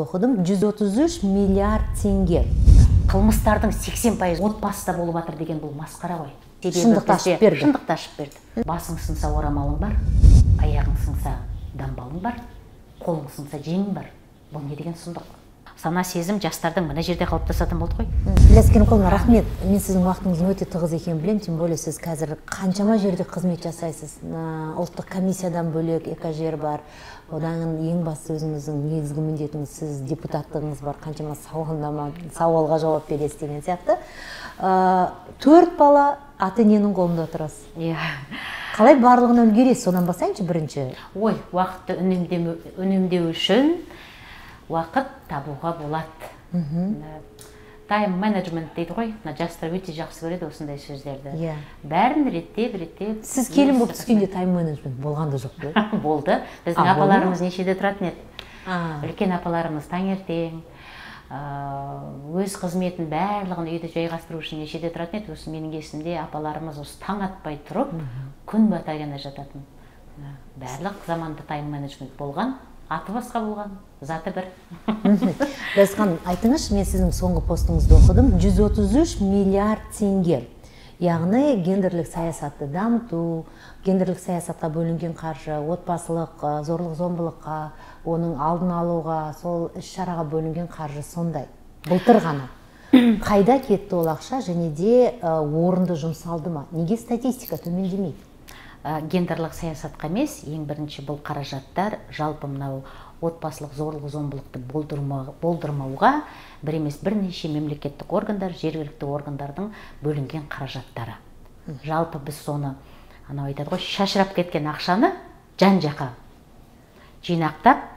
окудум. 133 миллиард теңге. Кылмыстардын 80% отбасыда болуп атыр деген бул маскара ғой. Шындыкташып берди. Шындыкташып берди. Басың сынса орамалың бар, аяғың сынса дамбалың бар, қолың сынса жеңің бар. Бұл не деген сұмдық? Сана сезім жастардың мына жерде қалыптасатын болды ғой. Ілияс Керімқұловна, рахмет. Мен сіздің уақытыңыздың өте тығыз екенін білем, тем более сіз қазір қаншама жерде қызмет жасайсыз. Ұлттық комиссиядан бөлек экожер бар. Одан ең басты өзіңіздің негізгі міндетіңіз, сіз депутаттығыңыз бар, қаншама сауалға жауап бересіз деген сияқты. 4 бала ата-ененің қолында отырасыз. Иә. Қалай барлығына үлгересіз? Содан бастайыншы бірінші. Ой, уақытты үнемдеу үшін уақыт табуға болады. Тайм менеджмент дейді ғой. Жастар өте жақсы көреді осындай сөздерді. Бәрін реттеп. Сіз келін болып түскенде тайм менеджмент болғанда жоқ қой? Болды. Біздің апаларымыз нешеде тұратын еді. Үлкен апаларымыз таңертең өз қызметін барлығын үйді жайғастыру үшін нешеде тұратын еді. Осы менің есімде апаларымыз осы таң атпай тұрып, күн батарына жататын. Барлық заманда тайм менеджмент болған. Аты басқа болған, заты бір. Бәзхан, айтыңызшы, мен сіздің соңғы постыңызды оқыдым. 133 миллиард теңге. Яғни гендерлік саясатты дамыту, гендерлік саясатқа бөлінген қаржы, отбасылық, зорлық-зомбылыққа, оның алдын алуға, сол іс-шараға бөлінген қаржы сондай. Былтыр ғана. Қайда кетті ол ақша және де орынды жұмсалды ма? Неге статистика төмендемейді? Гендерлік саясатқа емес, ең бірінші бұл қаражаттар жалпы мынау отбасылық зорлық-зомбылықты болдырмауға бір емес бірнеше мемлекеттік органдар, жергілікті органдардың бөлінген қаражаттары. Жалпы біз соны, анау айтады ғой, шашырап кеткен ақшаны жан-жаққа жинақтап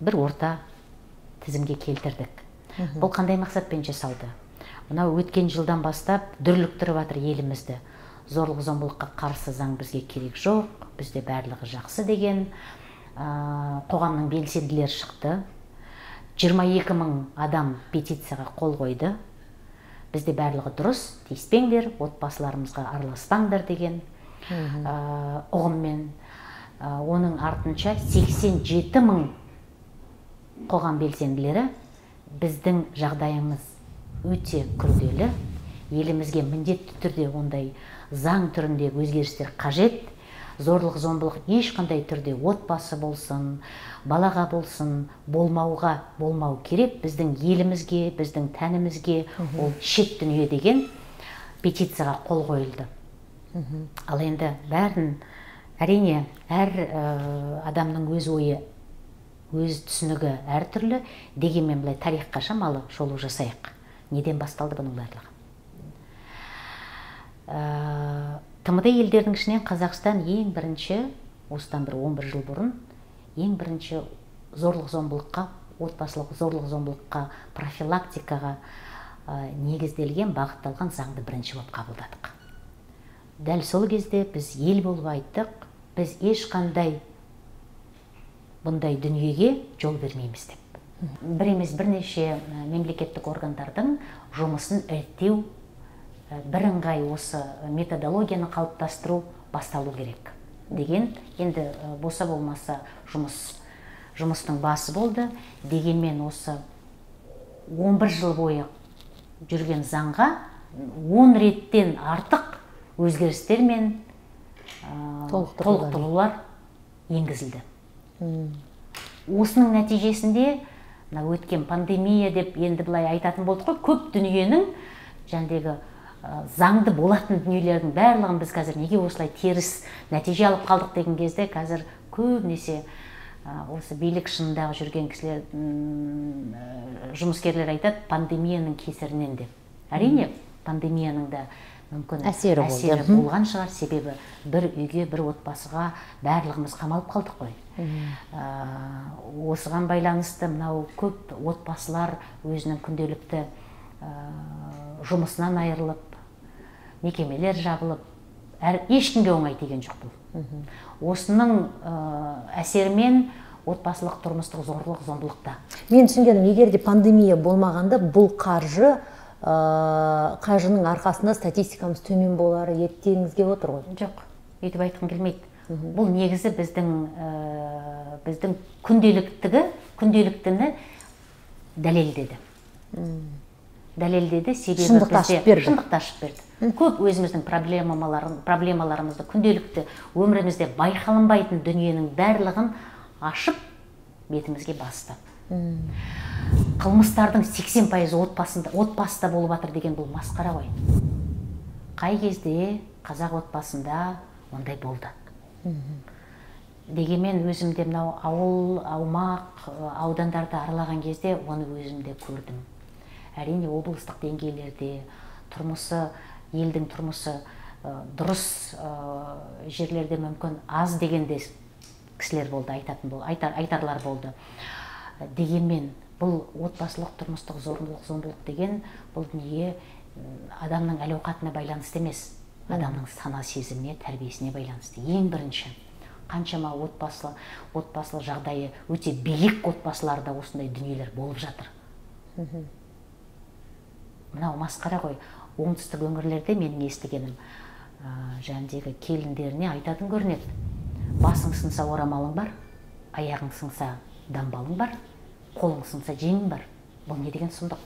бір орта тізімге келтірдік. Бұл қандай мақсатпен жасалды? Мынау өткен жылдан бастап дүрліктіріп жатыр елімізді. Зорлық-зомбылыққа қарсы заң бізге керек жоқ, бізде барлығы жақсы деген қоғамның белсенділері шықты. 22 000 адам петицияға қол қойды. Бізде барлығы дұрыс, тиіспеңдер, отбасыларымызға араласпаңдар деген ұғыммен. Оның артынша 87 000 қоғам белсенділері біздің жағдайымыз өте күрделі, елімізге міндетті түрде ондай заң түрінде өзгерістер қажет, зорлық-зомбылық ешқандай түрде отбасы болсын, балаға болсын, болмау керек, біздің елімізге, біздің тәнімізге ол шет дүние деген петицияға қол қойылды. Ал енді бәрін, әрине, әр адамның өз ойы, өз түсінігі әртүрлі, дегенмен былай тарихқа шамалы шолу жасайық. Неден басталды бұның барлығы? ТМД елдердің ішінен Қазақстан ең бірінші, осыдан бір 11 жыл бұрын, ең бірінші зорлық-зомбылыққа, отбасылық зорлық-зомбылыққа, профилактикаға негізделген, бағытталған заңды бірінші болып қабылдадық. Дәл сол кезде біз ел болып айттық, біз ешқандай бұндай дүниеге жол бермейміз деп. Бір емес бірнеше мемлекеттік органдардың жұмысын іріктеу, бірыңғай осы методологияны қалыптастыру басталу керек деген, енді болса болмаса жұмыстың басы болды. Дегенмен осы 11 жыл бойы жүрген заңға 10 реттен артық өзгерістер мен толықтырулар енгізілді. Осының нәтижесінде өткен пандемия деп енді былай айтатын болдық қой, көп дүниенің жәндегі заңды болатын дүниелердің барлығын біз қазір неге осылай теріс нәтиже алып қалдық деген кезде, қазір көбінесе осы билік шынындағы жүрген кісілер, жұмыскерлер айтады, пандемияның кесірінен деп. Әрине, пандемияның да мүмкін әсері болған шығар, себебі бір үйге, бір отбасыға барлығымыз қамалып қалдық қой. Осыған байланысты мынау көп отбасылар өзінің күнделікті жұмысынан айырылып, мекемелер жабылып, ешкімге оңай тиген жоқ бұл. Осының әсерімен отбасылық тұрмыстық зорлық-зомбылықта. Мен түсінгенім, егер де пандемия болмағанда, бұл қаржының арқасында статистикамыз төмен болары еттеңізге отыр ғой? Жоқ, өйтіп айтқым келмейді. Бұл негізі біздің күнделіктіні дәлелдеді. Дәлелдеді, себебі шындықты ашып берді. Шындықты ашып берді. Көп өзіміздің проблемаларымызды күнделікті өмірімізде байқалынбайтын дүниенің барлығын ашып бетімізге басты. Қылмыстардың 80% отбасында болып жатыр деген бұл масқара ғой. Қай кезде қазақ отбасында ондай болды. Дегенмен өзімде мынау ауыл, аумақ, аудандарды аралаған кезде оны өзімде көрдім. Әрине облыстық деңгейлерде елдің тұрмысы дұрыс жерлерде мүмкін аз дегенде кісілер болды, айтарлар болды. Дегенмен бұл отбасылық тұрмыстық зомбылық деген бұл дүние адамның әл-ауқатына байланысты емес, адамның сана сезіміне, тәрбиесіне байланысты. Ең бірінші, қаншама отбасылық жағдайы өте биік отбасыларда осындай дүниелер болып жатыр. Мынау масқара ғой. Оңтүстік өңірлерде менің естігенім жәндегі келіндеріне айтатын көрінеді. Басың сынса орамалың бар, аяғың сынса дамбалың бар, қолың сынса жеңің бар. Бұл не деген сұмдық?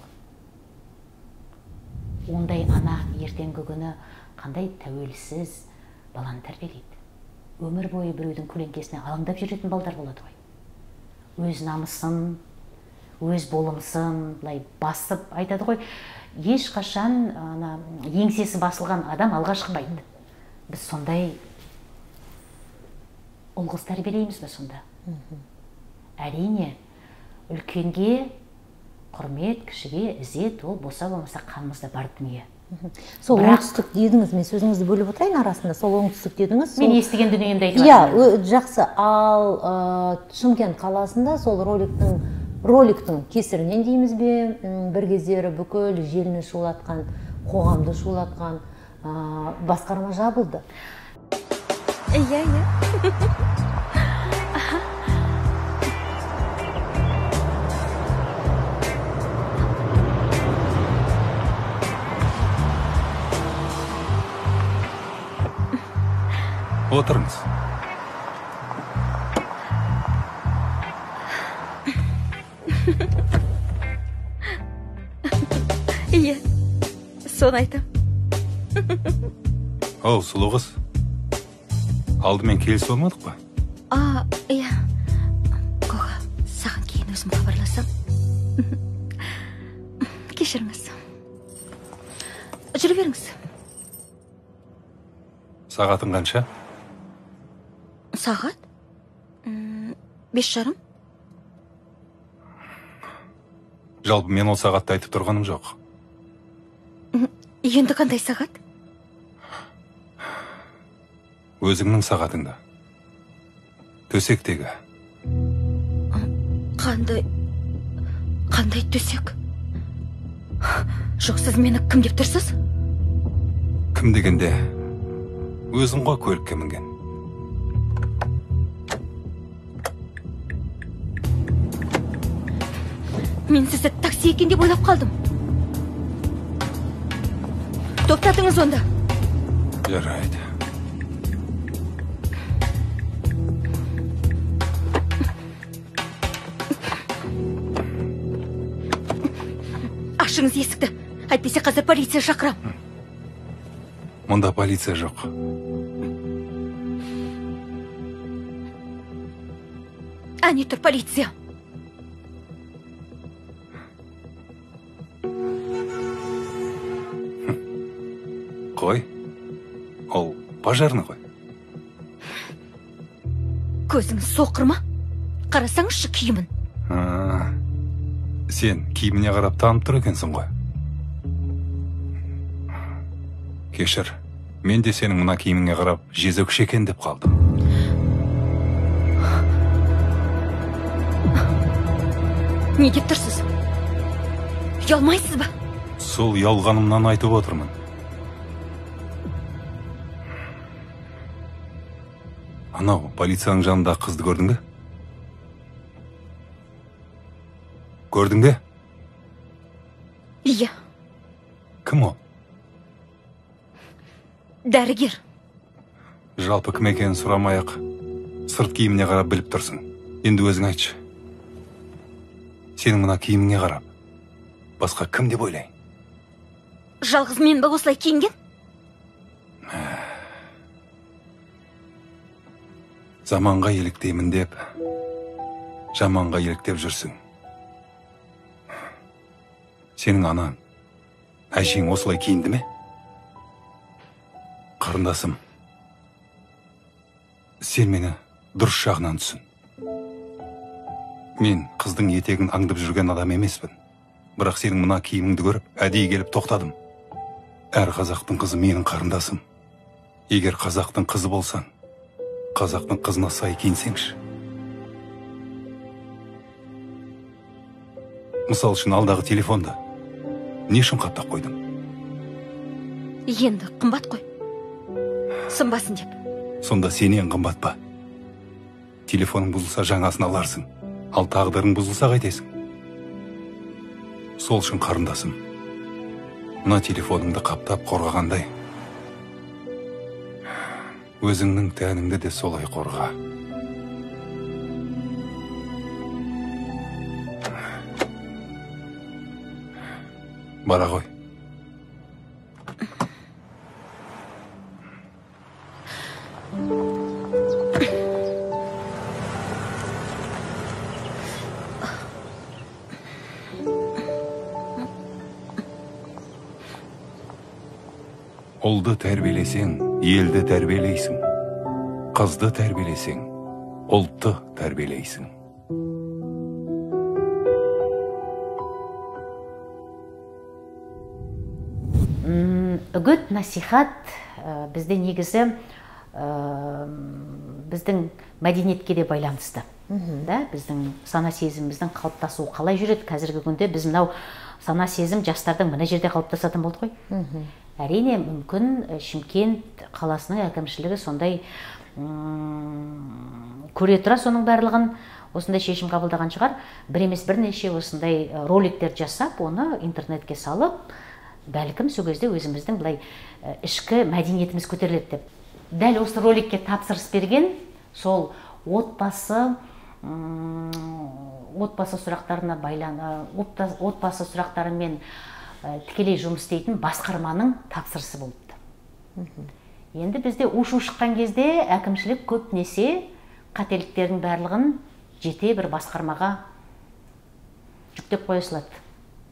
Ондай ана ертеңгі күні қандай тәуелсіз баланы тәрбиелейді? Өмір бойы біреудің көлеңкесіне алаңдап жүретін балдар болады ғой. Өз намысын, өз болымсын былай басып айтады ғой. Ешқашан еңсесі басылған адам алға шықпайды. Біз сондай ұл қыз тәрбиелейміз бе сонда? Әрине, үлкенге құрмет, кішіге ізет, ол болса болмаса қанымызда бар дүние. Сол оңтүстік дедіңіз, мен сөзіңізді бөліп отырайын арасында, сол оңтүстік дедіңіз. Мен естіген дүниемді айтып жатырмын. Иә, жақсы. Ал Шымкент қаласында сол роликтің кесірінен дейміз бе, бір кездері бүкіл желіні шулатқан, қоғамды шулатқан басқарма жабылды. Иә. Отырыңыз. Иә, соны айтам. Оу, сұлу қыз. Алдымен келісіп алмадық па? Иә. Коға, саған кейін өзім хабарласам. Кешіріңіз. Жүріп беріңіз. Сағатын қанша? Сағат? 5:30. Жалпы мен ол сағатты айтып тұрғаным жоқ. Енді қандай сағат? Өзіңнің сағатыңда. Төсектегі. Қандай төсек? Жоқ, сіз мені кім деп тұрсыз? Кім дегенде? Өзің ғой көлікке мінген. Мен сізді такси екен деп ойлап қалдым. Тоқтатыңыз онда. Жарайды. Ашыңыз есікті. Әйтпесе қазір полиция шақырам. Мұнда полиция жоқ. Әне тұр полиция. Қой, ол пожарный ғой. Көзіңіз соқыр ма? Қарасаңызшы киімін. Сен киіміне қарап танып тұр екенсің ғой. Кешір, мен де сенің мына киіміңе қарап жезөкше екен деп қалдым. Не деп тұрсыз? Ұялмайсыз ба? Сол ұялғанымнан айтып отырмын. Анау полицияның жанында қызды көрдің бе? Көрдің бе? Иә. Кім ол? Дәрігер. Жалпы кім екенін сұрамай-ақ сырт киіміне қарап біліп тұрсың. Енді өзің айтшы. Сенің мына киіміңе қарап, басқа кім деп ойлайын? Жалғыз мен ба осылай киінген? Заманға еліктеймін деп, жаманға еліктеп жүрсің. Сенің анаң, әшең осылай киінді ме? Қарындасым, сен мені дұрыс жағынан түсін. Мен қыздың етегін аңдып жүрген адам емеспін. Бірақ сенің мына киіміңді көріп, әдейі келіп тоқтадым. Әр қазақтың қызы менің қарындасым. Егер қазақтың қызы болсаң, қазақтың қызына сай киінсеңші. Мысал үшін алдағы телефонда не үшін қаттап қойдың? Енді қымбат қой. Сынбасын деп. Сонда сенен қымбат па? Телефоның бұзылса жаңасын аларсың, ал тағдырың бұзылса қайтесің? Сол үшін қарындасым, мына телефоныңды қаптап қорғағандай, өзіңнің тәніңді де солай қорға. Бара ғой. Ұлды тәрбиелесең, елді тәрбиелейсің. Қызды тәрбиелесең, ұлтты тәрбиелейсің. Үгіт, насихат бізде негізі біздің мәдениетке де байланысты. Біздің сана сезіміміздің қалыптасуы қалай жүреді? Қазіргі күнде біз мынау сана сезім жастардың мына жерде қалыптасатын болды ғой. Әрине, мүмкін Шымкент қаласының әкімшілігі сондай көре тұра соның барлығын осындай шешім қабылдаған шығар. Бір емес бірнеше осындай роликтер жасап, оны интернетке салып, бәлкім сол кезде өзіміздің былай ішкі мәдениетіміз көтеріледі деп. Дәл осы роликке тапсырыс берген сол отбасы сұрақтарына отбасы сұрақтарымен тікелей жұмыс істейтін басқарманың тапсырысы болыпты. Енді бізде у-шу шыққан кезде әкімшілік көп несе қателіктердің барлығын жете бір басқармаға жүктеп қоя салады.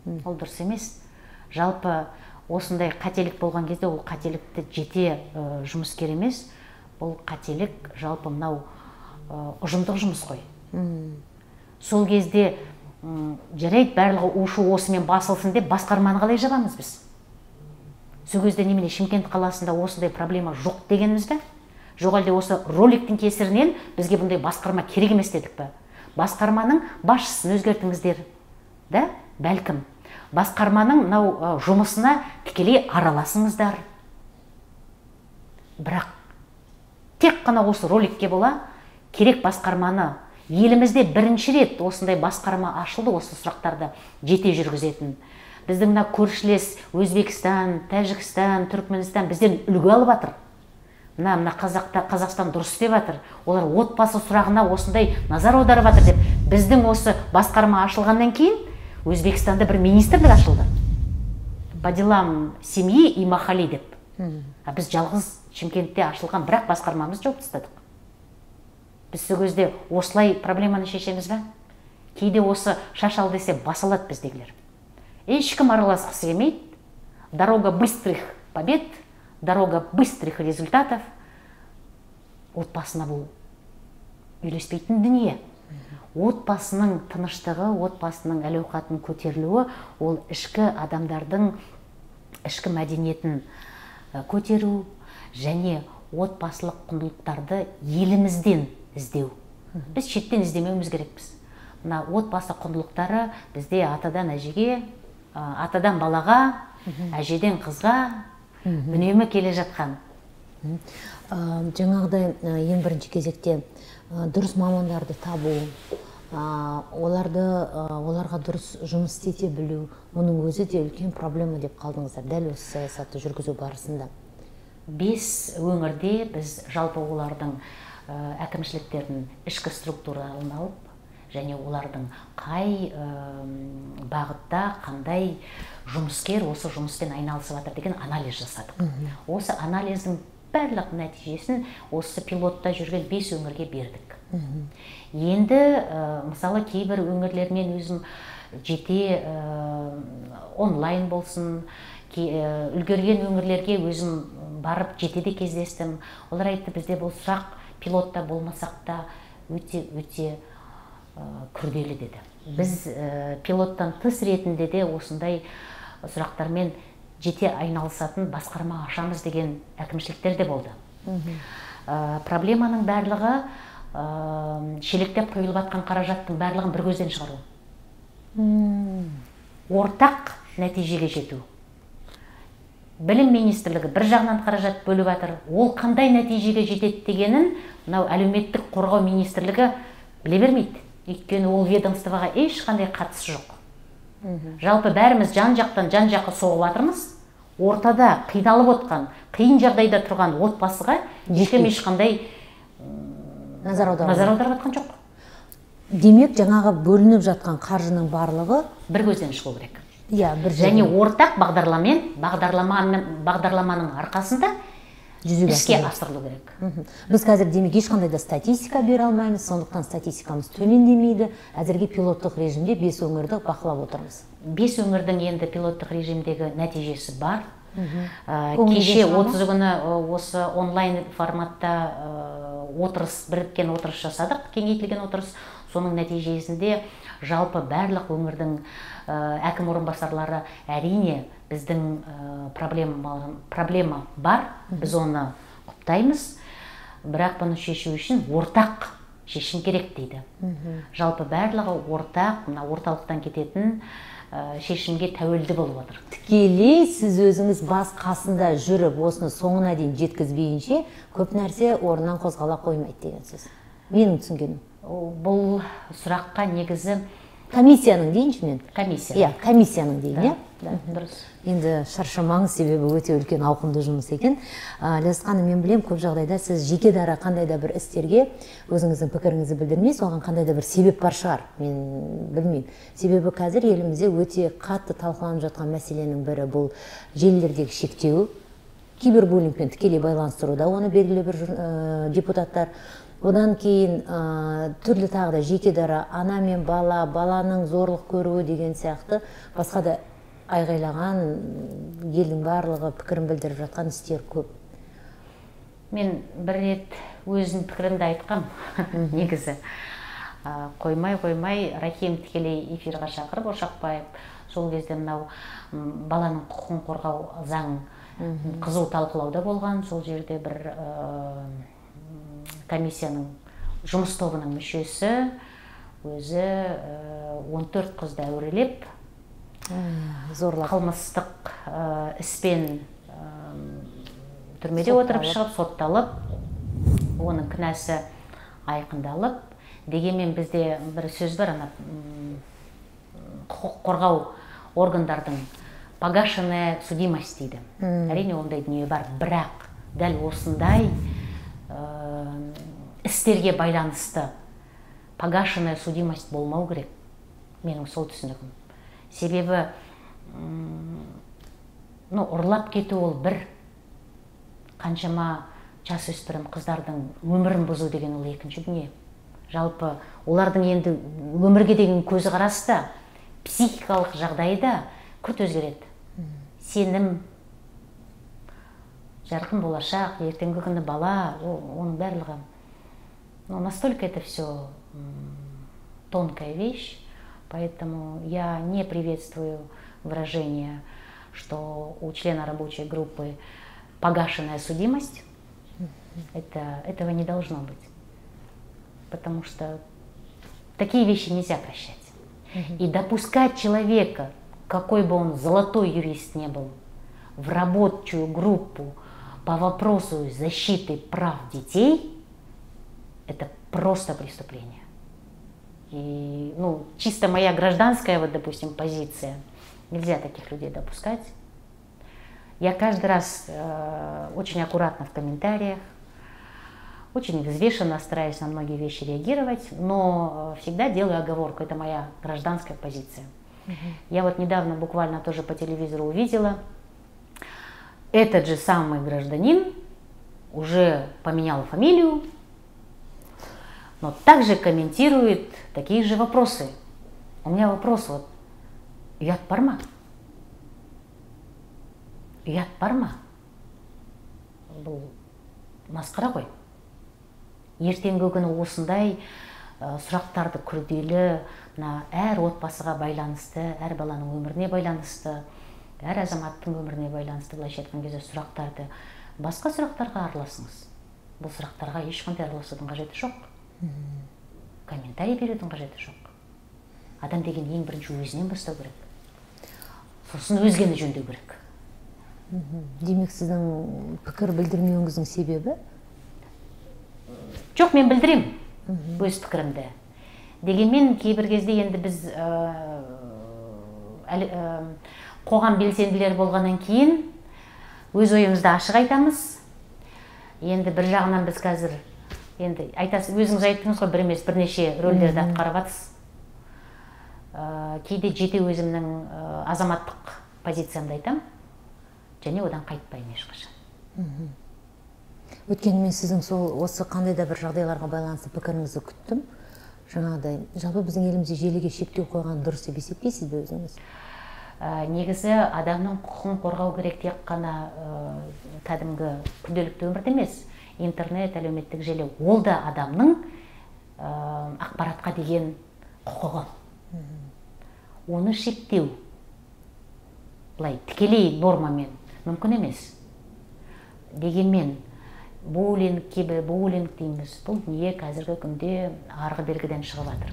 Ол дұрыс емес. Жалпы осындай қателік болған кезде ол қателікті жете жұмыскер емес, бұл қателік жалпы мынау ұжымдық жұмыс қой. Сол кезде жарайды барлығы у-шу осымен басылсын деп басқарманы қалай жабамыз біз? Сол кезде немене Шымкент қаласында осындай проблема жоқ дегеніміз бе? Жоқ әлде осы роликтің кесірінен бізге бұндай басқарма керек емес дедік пе? Басқарманың басшысын өзгертіңіздер. Да? Бәлкім. Басқарманың мынау жұмысына тікелей араласыңыздар. Бірақ тек қана осы роликке бола керек басқарманы елімізде бірінші рет осындай басқарма ашылды, осы сұрақтарды жете жүргізетін. Біздің мына көршілес Өзбекстан, Тәжікстан, Түркменстан бізден үлгі алып жатыр. Мына Қазақстан дұрыс істеп жатыр. Олар отбасы сұрағына осындай назар аударып жатыр деп. Біздің осы басқарма ашылғаннан кейін Өзбекстанда бір министрлік ашылды. По делам семьи и махали деп. Біз жалғыз Шымкентте ашылған бірақ басқармамыз жауып тастадық. Біз сол кезде осылай проблеманы шешеміз бе? Кейде осы шашал десе басылады біздегілер. Ешкім араласқысы келмейді. Дорога быстрых побед, дорога быстрых результатов. Отбасына бұл үйлеспейтін дүние. Отбасының тыныштығы, отбасының әл-ауқатының көтерілуі, ол ішкі адамдардың ішкі мәдениетін көтеру және отбасылық құндылықтарды елімізден іздеу. Біз шеттен іздемеуіміз керекпіз. Мына отбасы құндылықтары бізде атадан әжеге, атадан балаға, әжеден қызға үнемі келе жатқан. Жаңағыдай ең бірінші кезекте дұрыс мамандарды табу, оларға дұрыс жұмыс істете білу, оның өзі де үлкен проблема деп қалдыңыздар, дәл осы саясатты жүргізу барысында. 5 өңірде біз жалпы олардың әкімшіліктердің ішкі структураларын алып, және олардың қай бағытта қандай жұмыскер осы жұмыспен айналысып жатыр деген анализ жасадық. Осы анализдің барлық нәтижесін осы пилотта жүрген 5 өңірге бердік. Енді мысалы кейбір өңірлермен өзім жете онлайн болсын, үлгерген өңірлерге өзім барып жетеде кездестім. Олар айтты, бізде бұл сұрақ пилотта болмасақ та өте күрделі деді. Біз пилоттан тыс ретінде де осындай сұрақтармен жете айналысатын басқарма ашамыз деген әкімшіліктер де болды. Проблеманың барлығы шелектеп құйылып жатқан қаражаттың барлығын бір көзден шығару. Ортақ нәтижеге жету. Білім министрлігі бір жағынан қаражат бөліп жатыр, ол қандай нәтижеге жетеді дегенін мынау әлеуметтік қорғау министрлігі біле бермейді. Өйткені ол ведомствоға ешқандай қатысы жоқ. Жалпы бәріміз жан-жақтан жан-жаққа соғып жатырмыз. Ортада қиналып отқан, қиын жағдайда тұрған отбасыға ешқандай назар аударып жатқан жоқ. Демек, жаңағы бөлініп жатқан қаржының барлығы бір көзден шығу керек. Және ортақ бағдарламаның арқасында іске асырылу керек. Біз қазір демек ешқандай да статистика бере алмаймыз, сондықтан статистикамыз төмендемейді. Әзірге пилоттық режимде 5 өңірді бақылап отырмыз. 5 өңірдің енді пилоттық режимдегі нәтижесі бар. Кеше 30 күні осы онлайн форматта біріккен отырыс жасадық, кеңейтілген отырыс. Соның нәтижесінде жалпы барлық өңірдің әкім орынбасарлары әрине біздің проблема бар, біз оны құптаймыз, бірақ бұны шешу үшін ортақ шешім керек дейді. Жалпы барлығы орталықтан кететін шешімге тәуелді болып отыр. Тікелей сіз өзіңіз бас қасында жүріп, осыны соңына дейін жеткізбейінше, көп нәрсе орнынан қозғала қоймайды деген сөз. Менің түсінгенім. Бұл сұраққа негізі комиссияның дейінші мен? Комиссия. Комиссияның дейін, дұрыс. Енді шаршамаңыз, себебі өте үлкен ауқымды жұмыс екен. Ләззат ханым, мен білем, көп жағдайда сіз жеке дара қандай да бір істерге өзіңіздің пікіріңізді білдірмейсіз, оған қандай да бір себеп бар шығар, мен білмеймін. Себебі қазір елімізде өте қатты талқыланып жатқан мәселенің бірі бұл желілердегі шектеу, кибербуллингпен тікелей байланыстыруда оны белгілі бір депутаттар. Одан кейін түрлі тағы да жеке дара ана мен бала, баланың зорлық көруі деген сияқты басқа да айғайлаған елдің барлығы пікірін білдіріп жатқан істер көп. Мен бір рет өзінің пікірімді айтқам негізі. Қоймай Рахим тікелей эфирға шақырып Ошақбаев, сол кезде мынау баланың құқығын қорғау заң қызу талқылауда болған, сол жерде бір комиссияның жұмыс тобының мүшесі өзі 14 қызды әурелеп, қылмыстық іспен түрмеде отырып шығып, сотталып, оның кінәсі айқындалып, дегенмен бізде бір сөз бар, құқық қорғау органдардың погашенная судимость дейді. Әрине ондай дүние бар, бірақ дәл осындай істерге байланысты погашенная судимость болмау керек. Менің сол түсінігім. Себебі ұрлап кету ол бір, қаншама жасөспірім қыздардың өмірін бұзу деген ол екінші дүние. Жалпы олардың енді өмірге деген көзі қарасы психикалық жағдайда күрт өзгереді. Сенім, жарқын болашақ, ертеңгі күні бала, оның барлығы. Но настолько это все тонкая вещь, поэтому я не приветствую выражение, что у члена рабочей группы погашенная судимость. Этого не должно быть. Потому что такие вещи нельзя прощать. И допускать человека, какой бы он золотой юрист не был, в рабочую группу по вопросу защиты прав детей, это просто преступление. И, чисто моя гражданская, допустим, позиция. Нельзя таких людей допускать. Я каждый раз очень аккуратно в комментариях, очень взвешенно стараюсь на многие вещи реагировать, но всегда делаю оговорку, это моя гражданская позиция. Я вот недавно буквально тоже по телевизору увидела, этот же самый гражданин уже поменял фамилию, но также комментирует такие же вопросы. У меня вопрос вот, ұят бар ма? Ұят бар ма? Бұл масқара ғой. Ертеңгі күні осындай сұрақтарды күрделі, әр отбасыға байланысты, әр баланың өміріне байланысты, әр азаматтың өміріне байланысты, былайша айтқан кезде сұрақтарды, басқа сұрақтарға араласыңыз. Бұл сұрақтарға ешқандай араласудың қажеті жоқ. Комментарий берудің қажеті жоқ. Адам деген ең бірінші өзінен бастау керек. Сосын өзгені жөндеу керек. Демек, сіздің пікір білдірмеуіңіздің себебі? Жоқ, мен білдірем өз пікірімді. Дегенмен кейбір кезде енді біз қоғам белсенділері болғаннан кейін өз ойымызды ашық айтамыз. Енді бір жағынан біз қазір, енді айтасыз, өзіңіз айттыңыз ғой, бір емес бірнеше рөлдерді атқарып жатсыз. Кейде жете өзімнің азаматтық позициямды айтам, және одан қайтпаймын ешқашан. Өйткені мен сіздің осы қандай да бір жағдайларға байланысты пікіріңізді күттім. Жаңағыдай, жалпы біздің елімізде желіге шектеу қойған дұрыс деп есептейсіз бе өзіңіз? Негізі адамның құқығын қорғау керек, тек қана кәдімгі күнделікті өмірде емес, интернет, әлеуметтік желі, ол да адамның ақпаратқа деген құқығы. Оны шектеу, былай тікелей нормамен мүмкін емес. Дегенмен, буллинг дейміз, бұл дүние қазіргі күнде арғы бергіден шығып жатыр.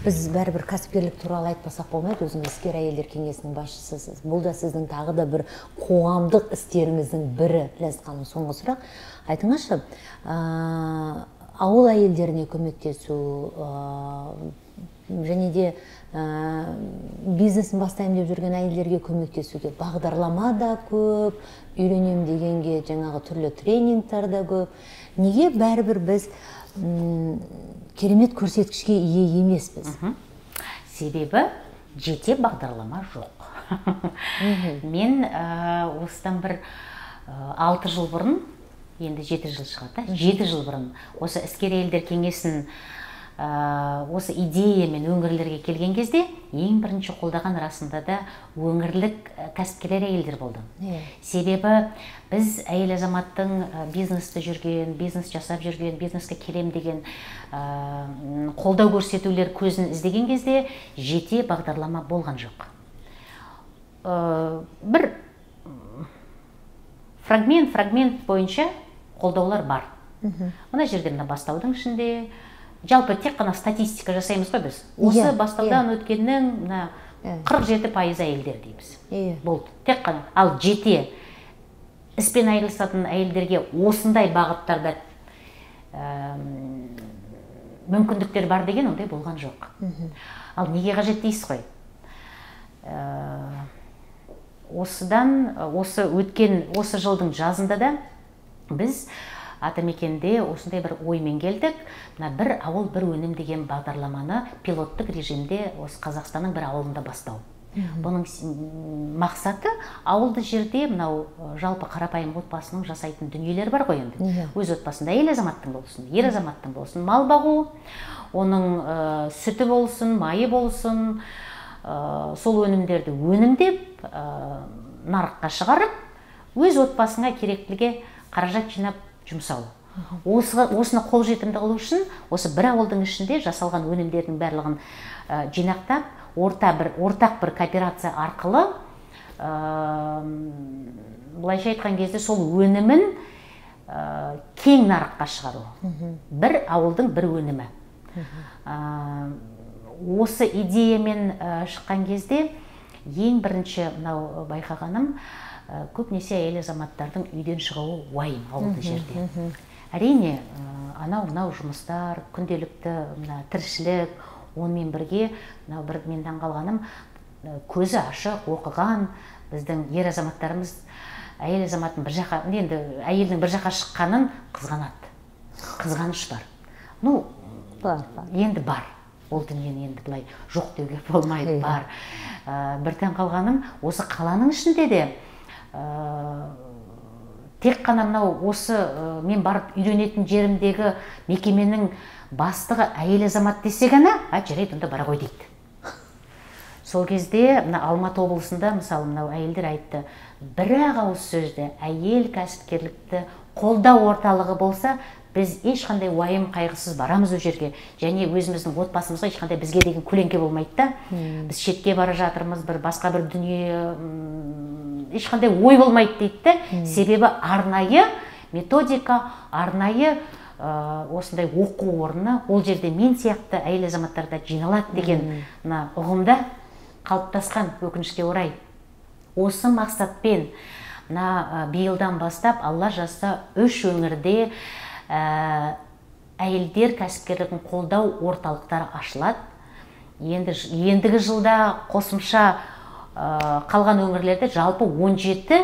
Біз бәрібір кәсіпкерлік туралы айтпасақ болмайды, өзіңіз іскер әйелдер кеңесінің басшысысыз. Бұл да сіздің тағы да бір қоғамдық істеріңіздің бірі. Ләззат ханым, соңғы сұрақ. Айтыңызшы, ауыл әйелдеріне көмектесу, және де бизнесін бастаймын деп жүрген әйелдерге көмектесуге бағдарлама да көп, үйренем дегенге жаңағы түрлі тренингтар да көп. Неге бәрібір біз керемет көрсеткішке ие емеспіз? Себебі жете бағдарлама жоқ. Мен осыдан бір 6 жыл бұрын, енді 7 жыл шығады, 7 жыл бұрын осы іскер әйелдер кеңесін осы идеямен өңірлерге келген кезде ең бірінші қолдаған расында да өңірлік кәсіпкерлер әйелдер болды. Себебі біз әйел азаматтың бизнесті жүрген, бизнес жасап жүрген, бизнеске келем деген қолдау көрсетулер көзін іздеген кезде жете бағдарлама болған жоқ. Бір фрагмент бойынша қолдаулар бар. Мына жерде бастаудың ішінде жалпы тек қана статистика жасаймыз ғой біз. Осы бастаудан өткеннің 47% әйелдер дейміз. Болды. Тек қана. Ал жете іспен айырылысатын әйелдерге осындай бағыттарда мүмкіндіктер бар деген ондай болған жоқ. Ал неге қажет дейсіз ғой? Осы жылдың жазында да біз Атамекенде осындай бір оймен келдік. Бір ауыл, бір өнім деген бағдарламаны пилоттық режимде осы Қазақстанның бір ауылында бастау. Бұның мақсаты ауылды жерде жалпы қарапайым отбасының жасайтын дүниелер бар ғой енді. Өз отбасында әйел азаматтың болсын, ер азаматтың болсын, мал бағу, оның сүті болсын, майы болсын, сол өнімдерді өнімдеп, нарыққа шығарып, өз отбасыңа керектіліге қаражат жинап жұмсау. Осыны қолжетімді қылу үшін осы бір ауылдың ішінде жасалған өнімдердің барлығын жинақтап, ортақ бір кооперация арқылы, былайша айтқан кезде сол өнімін кең нарыққа шығару. Бір ауылдың бір өнімі. Осы идеямен шыққан кезде ең бірінші байқағаным, көбінесе әйел азаматтардың үйден шығуы уайым ауылды жерде. Әрине, анау жұмыстар, күнделікті тіршілік, онымен бірге менен қалғаным көзі ашық, оқыған біздің ер азаматтарымыз әйел азаматтың әйелдің бір жаққа шыққанын қызғанады. қызғаныш бар. Ну, бар. енді бар. Ол дүниені енді былай жоқ деуге болмайды, бар. Бір таң қалғаным, осы қаланың ішінде де тек қана мынау осы мен барып үйренетін жерімдегі мекеменің бастығы әйел азамат десе ғана, жарайды, онда бара ғой дейді. Сол кезде мына Алматы облысында мысалы мынау әйелдер айтты, бір-ақ ауыз сөзді әйел кәсіпкерлікті қолдау орталығы болса, біз ешқандай уайым қайғысыз барамыз ол жерге, және өзіміздің отбасымызға ешқандай бізге деген көлеңке болмайды да. Біз шетке бара жатырмыз, бір басқа бір дүние, ешқандай ой болмайды дейді. Себебі арнайы методика, арнайы осындай оқу орны, ол жерде мен сияқты әйел азаматтарда жиналады деген ұғымда қалыптасқан, өкінішке орай. Осы мақсатпен биылдан бастап Алла жазса 3 өңірде әйелдер кәсіпкерлігін қолдау орталықтары ашылады. Ендігі жылда қосымша қалған өңірлерде жалпы 17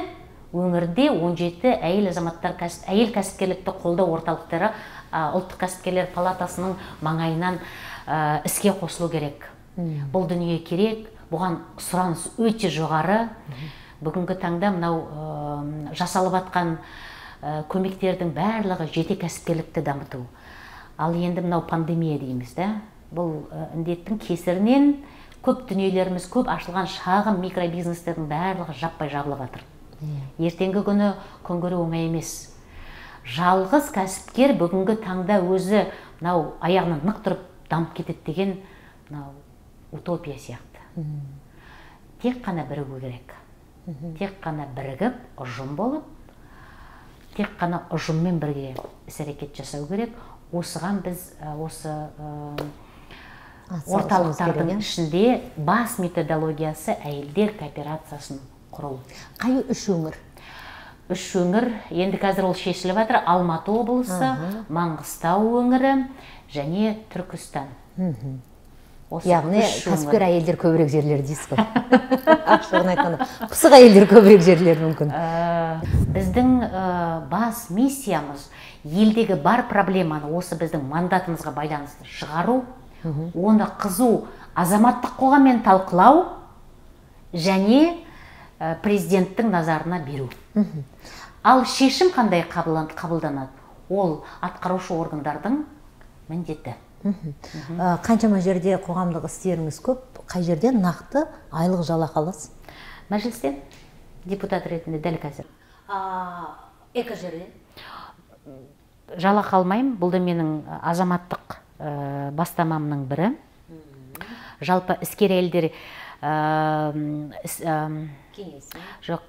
өңірде 17 әйел азаматтар әйел кәсіпкерлікті қолдау орталықтары ұлттық кәсіпкерлер палатасының маңайынан іске қосылу керек. Бұл дүние керек, бұған сұраныс өте жоғары. Бүгінгі таңда мынау жасалып атқан көмектердің барлығы жеке кәсіпкерлікті дамыту. Ал енді мынау пандемия дейміз да. Бұл індеттің кесірінен көп дүниелеріміз, көп ашылған шағын микробизнестердің барлығы жаппай жабылып жатыр. Ертеңгі күні күн көру оңай емес. Жалғыз кәсіпкер бүгінгі таңда өзі мынау аяғынан нық тұрып дамып кетеді деген мынау утопия сияқты. Тек қана бірігу керек. Тек қана бірігіп, ұжым болып, тек қана ұжыммен бірге іс-әрекет жасау керек. Осыған біз осы орталықтардың ішінде бас методологиясы әйелдер кооперациясын құру. Қай 3 өңір? 3 өңір, енді қазір ол шешіліп жатыр. Алматы облысы, Маңғыстау өңірі және Түркістан. Яғни кәсіпкер әйелдер көбірек жерлер дейсіз ғой. Ашығын айтқанда, пысық әйелдер көбірек жерлер мүмкін. Біздің бас миссиямыз елдегі бар проблеманы осы біздің мандатымызға байланысты шығару, оны қызу азаматтық қоғаммен талқылау және президенттің назарына беру. Ал шешім қандай қабылданады? Ол атқарушы органдардың міндеті. Қаншама жерде қоғамдық істеріңіз көп, қай жерде нақты айлық жалақы аласыз? Мәжілістен, депутат ретінде дәл қазір. Эко жерде? Жалақы алмаймын, бұл да менің азаматтық бастамамның бірі. Жалпы іскер әйелдер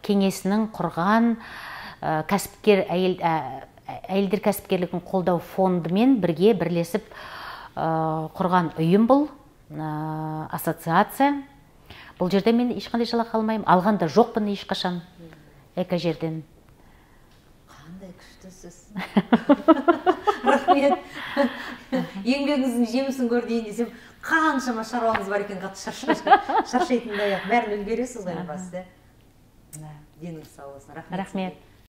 кеңесінің құрған әйелдер кәсіпкерлігін қолдау фондымен бірге бірлесіп құрған ұйым бұл, ассоциация. Бұл жерде мен ешқандай жалақы алмаймын. Алғанда жоқпын ешқашан эко жерден. Қандай күштісіз. Рахмет. Еңбегіңіздің жемісін көрдейін десем, қаншама шаруаңыз бар екен, қатты шаршайтындай ақ. Бәрін үлгересіз ғой, басты. Деніңіз сау болсын. Рахмет.